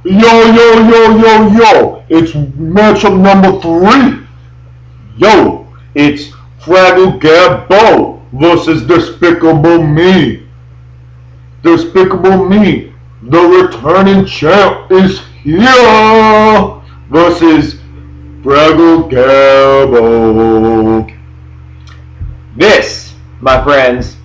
Yo. It's matchup number 3. Yo, it's Fraggle Gabbo versus Despicable Me. Despicable Me, the returning champ, is here versus Fraggle Gabbo. This, my friends,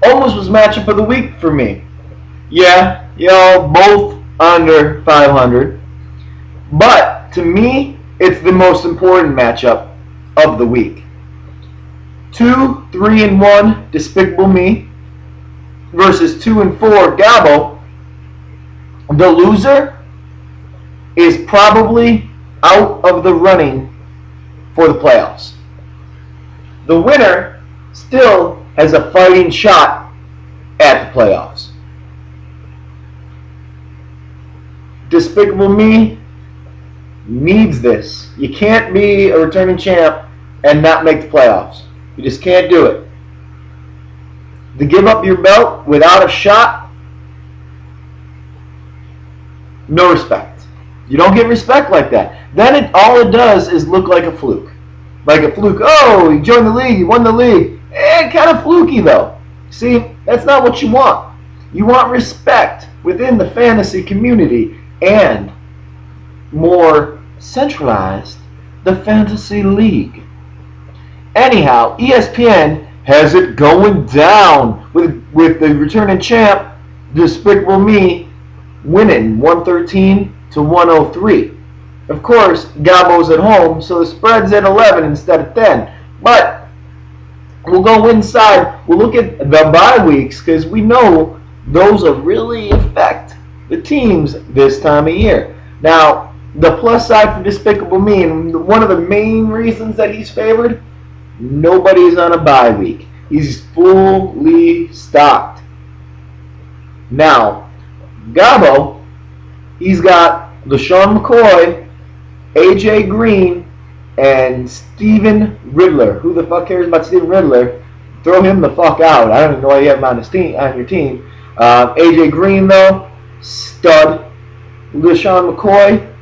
almost was matchup of the week for me. Yeah, y'all both under 500. But to me, it's the most important matchup of the week. 2, 3, and 1 Despicable Me versus 2 and 4 Gabo. The loser is probably out of the running for the playoffs. The winner still has a fighting shot at the playoffs. Despicable Me needs this. You can't be a returning champ and not make the playoffs. You just can't do it. To give up your belt without a shot, no respect. You don't get respect like that. Then all it does is look like a fluke. Like a fluke. Oh, he joined the league, he won the league. Kind of fluky though. See, that's not what you want. You want respect within the fantasy community and more centralized, the fantasy league. Anyhow, ESPN has it going down with the returning champ, Despicable Me, winning 113 to 103. Of course, Gabo's at home, so the spread's at 11 instead of 10. But we'll go inside. We'll look at the bye weeks because we know those will really affect the teams this time of year. Now, the plus side for Despicable Me, and one of the main reasons that he's favored, nobody's on a bye week. He's fully stocked. Now, Gabo, he's got LaShawn McCoy, AJ Green, and Steven Riddler. Who the fuck cares about Steven Riddler? Throw him the fuck out. I don't even know why you have him on your team. AJ Green, though, stud. LaShawn McCoy,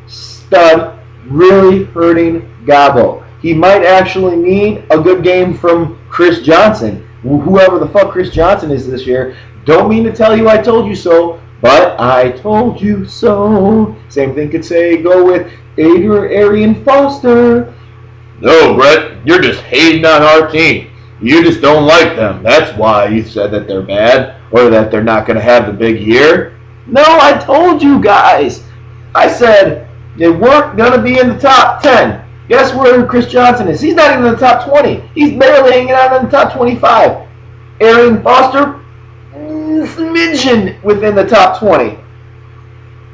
stud. Really hurting Gabo. He might actually need a good game from Chris Johnson. Whoever the fuck Chris Johnson is this year. Don't mean to tell you I told you so, but I told you so. Same thing could go with Arian Foster. No, Brett, you're just hating on our team. You just don't like them. That's why you said that they're bad or that they're not going to have the big year. No, I told you guys. I said they weren't going to be in the top 10. Guess where Chris Johnson is? He's not even in the top 20. He's barely hanging out in the top 25. Arian Foster, smidgen within the top 20.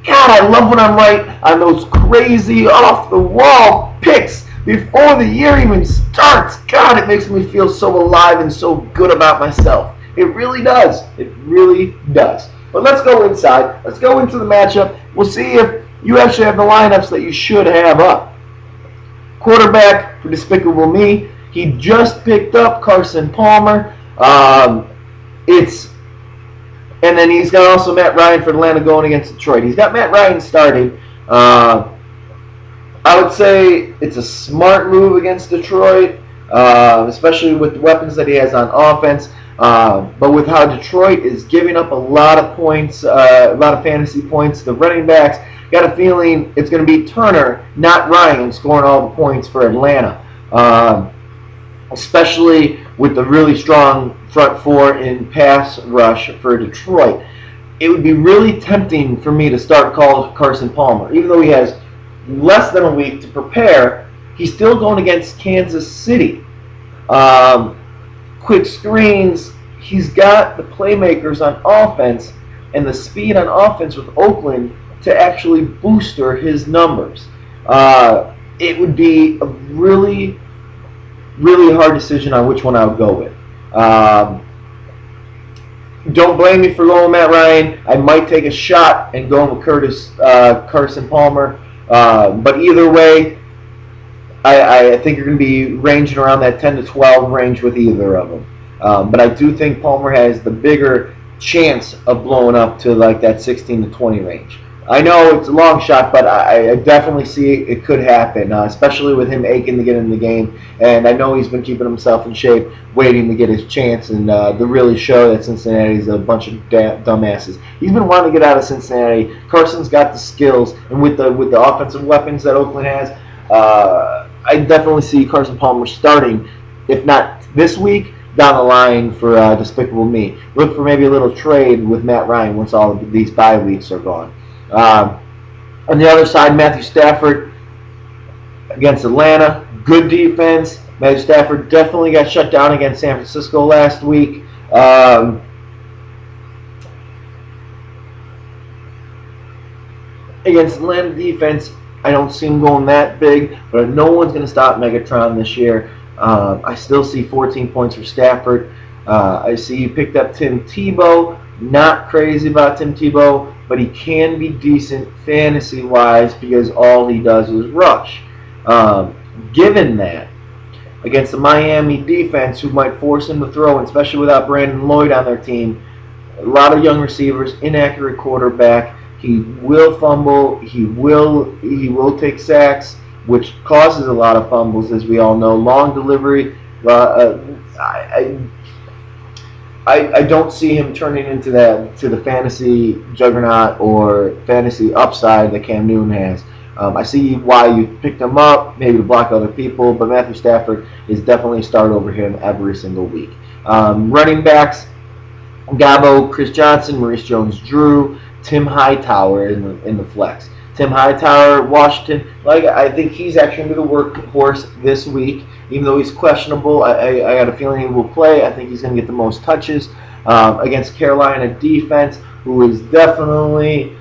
God, I love when I'm right on those crazy off-the-wall picks before the year even starts. God, it makes me feel so alive and so good about myself. It really does. It really does. But let's go inside. Let's go into the matchup. We'll see if you actually have the lineups that you should have up. Quarterback for Despicable Me, he just picked up Carson Palmer. And then he's got also Matt Ryan for Atlanta going against Detroit. He's got Matt Ryan starting. I would say it's a smart move against Detroit, especially with the weapons that he has on offense. But with how Detroit is giving up a lot of points, a lot of fantasy points, the running backs, got a feeling it's going to be Turner, not Ryan, scoring all the points for Atlanta. Especially with the really strong front four in pass rush for Detroit. It would be really tempting for me to start Carson Palmer. Even though he has less than a week to prepare, he's still going against Kansas City. Quick screens, he's got the playmakers on offense and the speed on offense with Oakland to actually booster his numbers. It would be a really hard decision on which one I would go with. Don't blame me for going Matt Ryan. I might take a shot and go with Carson Palmer. But either way, I think you're going to be ranging around that 10 to 12 range with either of them. But I do think Palmer has the bigger chance of blowing up to like that 16 to 20 range. I know it's a long shot, but I definitely see it could happen, especially with him aching to get in the game. And I know he's been keeping himself in shape, waiting to get his chance and to really show that Cincinnati's a bunch of dumbasses. He's been wanting to get out of Cincinnati. Carson's got the skills, and with the offensive weapons that Oakland has, I definitely see Carson Palmer starting, if not this week, down the line for Despicable Me. Look for maybe a little trade with Matt Ryan once all of these bye weeks are gone. On the other side, Matthew Stafford against Atlanta. Good defense. Matthew Stafford definitely got shut down against San Francisco last week. Against Atlanta defense, I don't see him going that big, but no one's going to stop Megatron this year. I still see 14 points for Stafford. I see he picked up Tim Tebow. Not crazy about Tim Tebow, but he can be decent fantasy-wise because all he does is rush. Given that, against the Miami defense, who might force him to throw, and especially without Brandon Lloyd on their team, a lot of young receivers, inaccurate quarterback. He will fumble. He will take sacks, which causes a lot of fumbles, as we all know. Long delivery. I don't see him turning into the fantasy juggernaut or fantasy upside that Cam Newton has. I see why you picked him up, maybe to block other people, but Matthew Stafford is definitely a start over him every single week. Running backs, Gobo, Chris Johnson, Maurice Jones-Drew, Tim Hightower in the flex. Tim Hightower, Washington, I think he's actually going to be the workhorse this week. Even though he's questionable, I got a feeling he will play. I think he's going to get the most touches against Carolina defense, who is definitely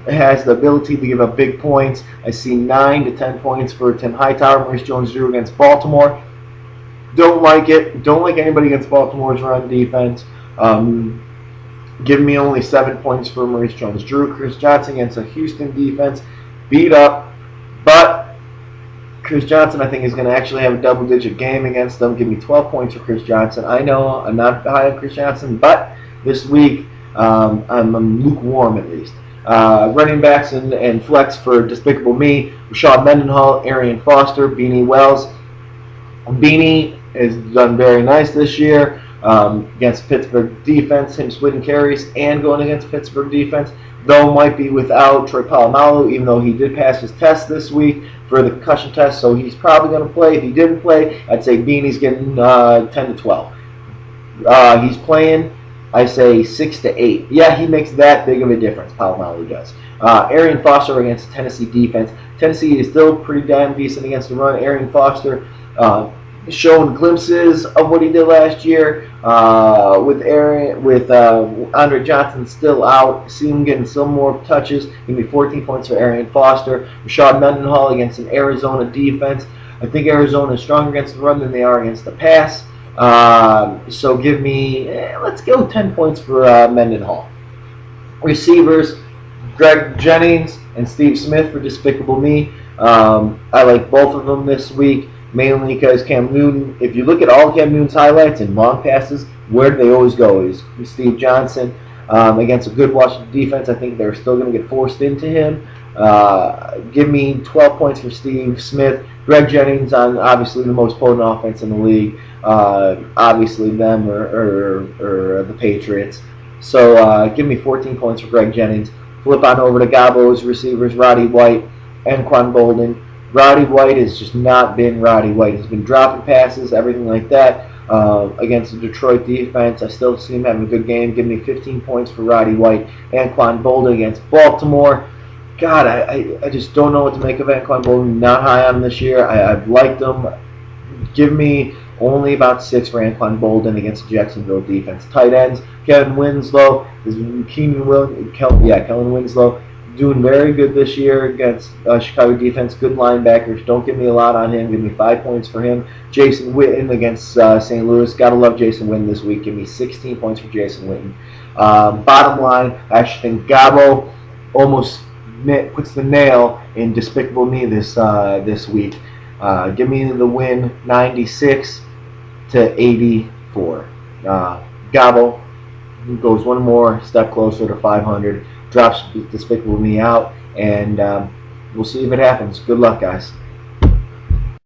has the ability to give up big points. I see 9 to 10 points for Tim Hightower, Maurice Jones-Drew against Baltimore. Don't like it. Don't like anybody against Baltimore's run defense. Give me only 7 points for Maurice Jones-Drew. Chris Johnson against a Houston defense, beat up, but Chris Johnson, I think, is going to actually have a double-digit game against them. Give me 12 points for Chris Johnson. I know I'm not high on Chris Johnson, but this week I'm lukewarm at least. Running backs and flex for Despicable Me, Rashad Mendenhall, Arian Foster, Beanie Wells. Beanie has done very nice this year against Pittsburgh defense, him splitting carries and going against Pittsburgh defense, though might be without Troy Polamalu, even though he did pass his test this week for the concussion test, so he's probably going to play. If he didn't play, I'd say Beanie's getting 10 to 12. He's playing, I say 6 to 8. Yeah, he makes that big of a difference, Polamalu does. Arian Foster against Tennessee defense. Tennessee is still pretty damn decent against the run. Arian Foster showing glimpses of what he did last year with Andre Johnson still out. See him getting some more touches. Give me 14 points for Arian Foster. Rashad Mendenhall against an Arizona defense. I think Arizona is stronger against the run than they are against the pass. So give me, let's go 10 points for Mendenhall. Receivers, Greg Jennings and Steve Smith for Despicable Me. I like both of them this week, mainly because Cam Newton, if you look at all Cam Newton's highlights and long passes, where do they always go? Is Steve Johnson against a good Washington defense. I think they're still going to get forced into him. Give me 12 points for Steve Smith. Greg Jennings on obviously the most potent offense in the league. Obviously them or the Patriots. So give me 14 points for Greg Jennings. Flip on over to Gabo's receivers, Roddy White and Quan Bolden. Roddy White has just not been Roddy White. He's been dropping passes, everything like that. Against the Detroit defense, I still see him having a good game. Give me 15 points for Roddy White and Quan Bolden against Baltimore. God, I just don't know what to make of Anquan Bolden. Not high on him this year. I've liked him. Give me only about 6 for Anquan Bolden against the Jacksonville defense. Tight ends, Kellen Winslow doing very good this year against Chicago defense. Good linebackers. Don't give me a lot on him. Give me 5 points for him. Jason Witten against St. Louis. Gotta love Jason Witten this week. Give me 16 points for Jason Witten. Bottom line, I actually think Gobo almost puts the nail in Despicable Me this week. Give me the win, 96 to 84. Gobo goes one more step closer to 500. drops Despicable Me out, and we'll see if it happens. Good luck, guys.